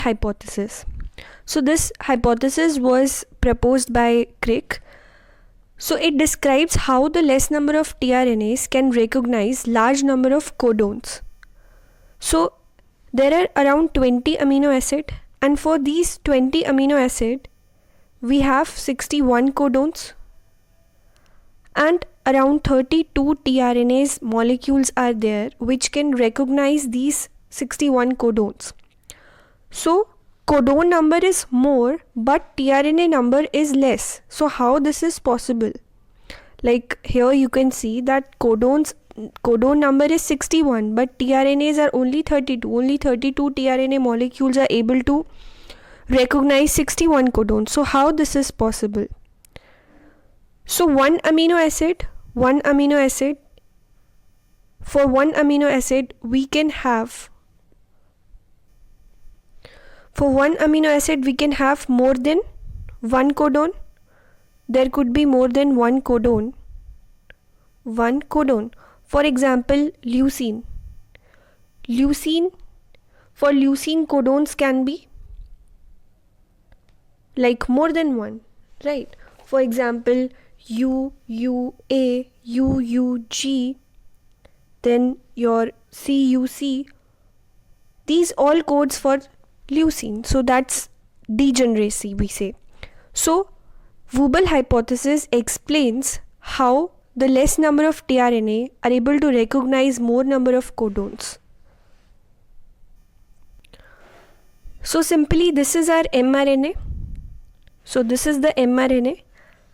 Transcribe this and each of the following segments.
hypothesis. So this hypothesis was proposed by Crick. So it describes how the less number of tRNAs can recognize large number of codons. So there are around 20 amino acid, and for these 20 amino acid we have 61 codons, and around 32 tRNAs molecules are there which can recognize these 61 codons. So codon number is more but tRNA number is less. So how this is possible? Like here you can see that codon number is 61 but tRNAs are only 32. Only 32 tRNA molecules are able to recognize 61 codons. So how this is possible? So for one amino acid we can have more than one codon. There could be more than one codon. For example, leucine. For leucine codons can be like more than one, right? For example, UUA, UUG, then your CUC. These all codes for leucine. So that's degeneracy, we say. So Weibull hypothesis explains how the less number of tRNA are able to recognize more number of codons. So simply this is our mRNA. So this is the mRNA,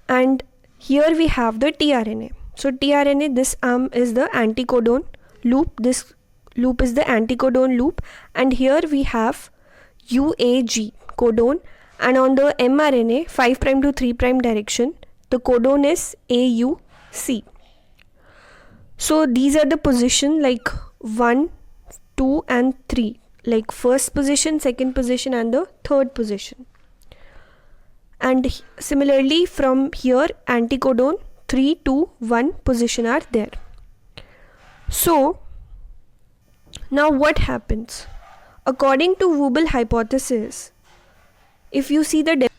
and here we have the tRNA. So tRNA, this arm is the anticodon loop, this loop is the anticodon loop, and here we have UAG codon, and on the mRNA 5' to 3' direction the codon is AUC. So these are the position like 1, 2 and 3, like first position, second position and the third position. And similarly from here anticodon 3, 2, 1 position are there. So now what happens? According to Weibull hypothesis, if you see the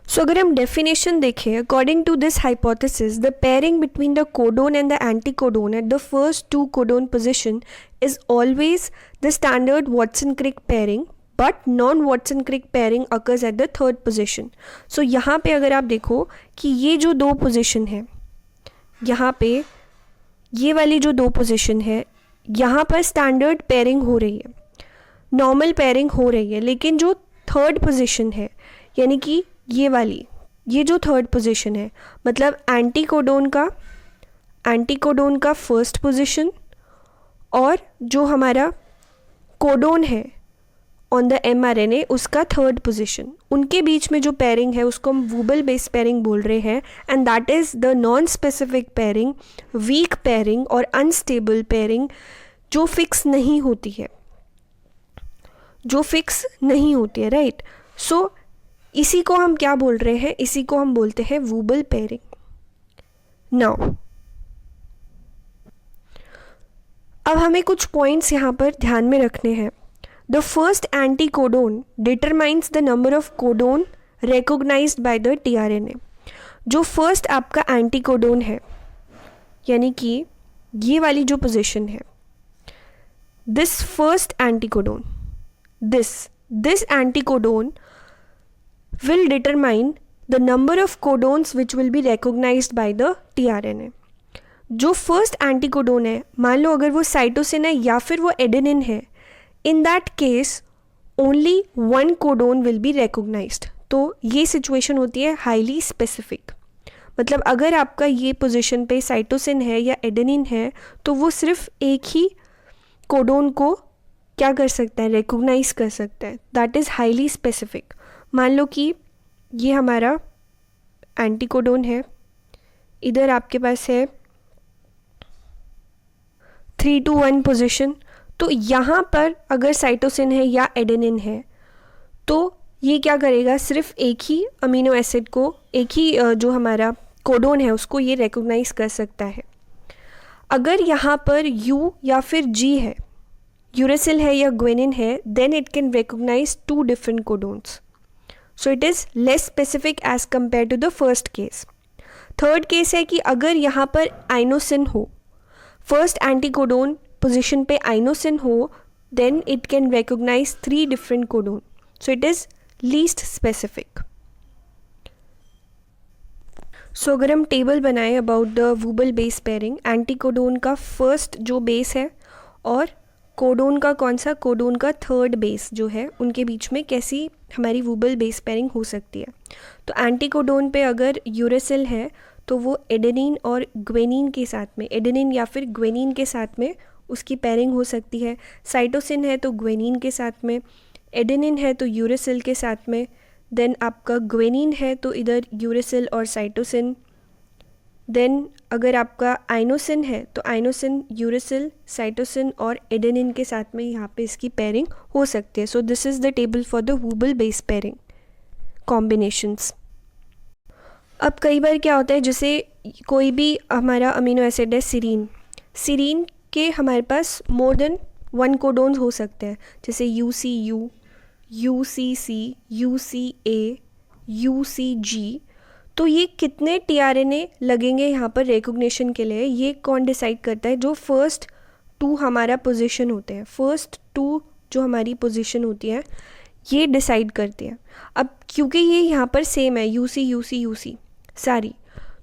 so अगर हम definition देखें, according to this hypothesis, the pairing between the codon and the anticodon at the first two codon position is always the standard Watson-Crick pairing, but non-Watson-Crick pairing occurs at the third position. So यहाँ पे अगर आप देखो कि ये जो दो position है, यहाँ पे ये वाली जो दो position है, यहाँ पर standard pairing हो रही है, normal pairing हो रही है, लेकिन जो third position है, यानी कि ये वाली, ये जो थर्ड पोजीशन है, मतलब एंटीकोडोन का फर्स्ट पोजीशन और जो हमारा कोडोन है ऑन द mRNA उसका थर्ड पोजीशन, उनके बीच में जो पेयरिंग है उसको हम वूबल बेस पेयरिंग बोल रहे हैं, and that is the non specific pairing, weak pairing और अनस्टेबल पेयरिंग जो फिक्स नहीं होती है, राइट? सो इसी को हम क्या बोल रहे हैं? इसी को हम बोलते हैं वूबल पेयरिंग. नाउ अब हमें कुछ पॉइंट्स यहाँ पर ध्यान में रखने हैं. The first anticodon determines the number of codon recognised by the tRNA. जो फर्स्ट आपका एंटीकोडोन है, यानी कि ये वाली जो पोजीशन है, this first anticodon, this anticodon will determine the number of codons which will be recognized by the tRNA. जो फर्स्ट एंटीकोडोन है, मान लो अगर वो साइटोसिन है या फिर वो एडेनिन है, in that case only one codon will be recognised. तो ये सिचुएशन होती है हाईली स्पेसिफिक. मतलब अगर आपका ये पोजीशन पे साइटोसिन है या एडेनिन है तो वो सिर्फ एक ही कोडोन को क्या कर सकता है? रिकॉग्नाइज कर सकता है. That is highly specific. मान लो कि ये हमारा एंटीकोडोन है, इधर आपके पास है 3 to 1 पोजीशन, तो यहाँ पर अगर साइटोसिन है या एडेनिन है तो ये क्या करेगा? सिर्फ एक ही अमीनो एसिड को, एक ही जो हमारा कोडोन है उसको ये रिकॉग्नाइज कर सकता है. अगर यहाँ पर U या फिर G है, यूरेसिल है या ग्वेनिन है, then it can recognise 2 different codons. So it is less specific as compare to the first case. Third case है कि अगर यहाँ पर आइनोसिन हो, फर्स्ट एंटीकोडोन पोजिशन पे आइनोसिन हो, then it can recognise 3 different codon. So it is least specific. So अगर हम टेबल बनाएं about the wobble base pairing, anticodon का फर्स्ट जो बेस है और कोडोन का कौन सा, कोडोन का थर्ड बेस जो है, उनके बीच में कैसी हमारी वूबल बेस पेयरिंग हो सकती है. तो एंटीकोडोन पे अगर यूरेसिल है तो वो एडेनिन और ग्वेनिन के साथ में, एडेनिन या फिर ग्वेनिन के साथ में उसकी पेयरिंग हो सकती है. साइटोसिन है तो ग्वेनिन के साथ में, एडेनिन है तो यूरेसिल के साथ में, देन आपका ग्वेनिन है तो इधर यूरेसिल और साइटोसिन, देन अगर आपका आइनोसिन है तो आइनोसिन, यूरेसिल, साइटोसिन और एडेनिन के साथ में यहाँ पे इसकी पेयरिंग हो सकती है. So this is the table for the wobble base pairing combinations. अब कई बार क्या होता है, जैसे कोई भी हमारा अमीनो एसिड है सीरीन, सीरीन के हमारे पास मोर देन 1 कोडोन्स हो सकते हैं, जैसे UCU, UCC, UCA, UCG. तो ये कितने tRNA लगेंगे यहाँ पर रिकॉग्निशन के लिए, ये कौन डिसाइड करता है? जो फर्स्ट 2 हमारा पोजीशन होते हैं, फर्स्ट 2 जो हमारी पोजीशन होती है ये डिसाइड करती है. अब क्योंकि ये यहाँ पर सेम है UC UC UC सारी,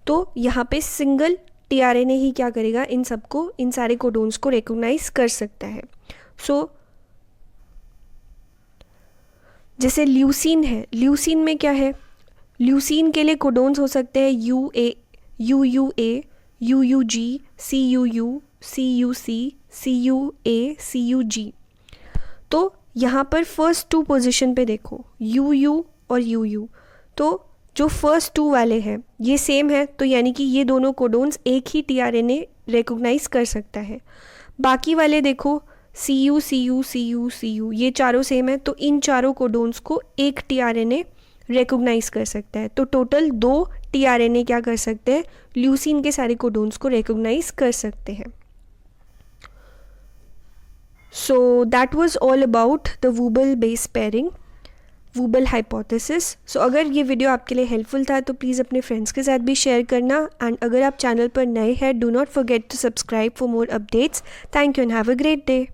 तो यहाँ पे सिंगल tRNA ही क्या करेगा, इन सबको, इन सारे कोडोन्स को रिकॉग्नाइज कर सकता है. सो जैसे ल्यूसीन है, ल्यूसीन में क्या है, ल्यूसीन के लिए कोडोन्स हो सकते हैं UA, UUA, UUG, CUU, CUC, CUA, CUG. तो यहाँ पर फर्स्ट 2 पोजीशन पे देखो UU और UU, तो जो फर्स्ट 2 वाले हैं ये सेम है, तो यानी कि ये दोनों कोडोन्स एक ही tRNA रिकॉग्नाइज कर सकता है. बाकी वाले देखो CU, CU, CU, CU, ये चारों सेम है, तो इन चारों कोडोन्स को एक tRNA रिकॉग्नाइज कर सकता है. तो टोटल 2 tRNA क्या कर सकते हैं, ल्यूसीन के सारे कोडोन्स को रिकॉग्नाइज कर सकते हैं. So that was all about the Woobel base pairing, Woobel hypothesis. So अगर ये वीडियो आपके लिए हेल्पफुल था तो प्लीज़ अपने फ्रेंड्स के साथ भी शेयर करना. एंड अगर आप चैनल पर नए हैं, do not forget to subscribe for more updates. Thank you and have a great day.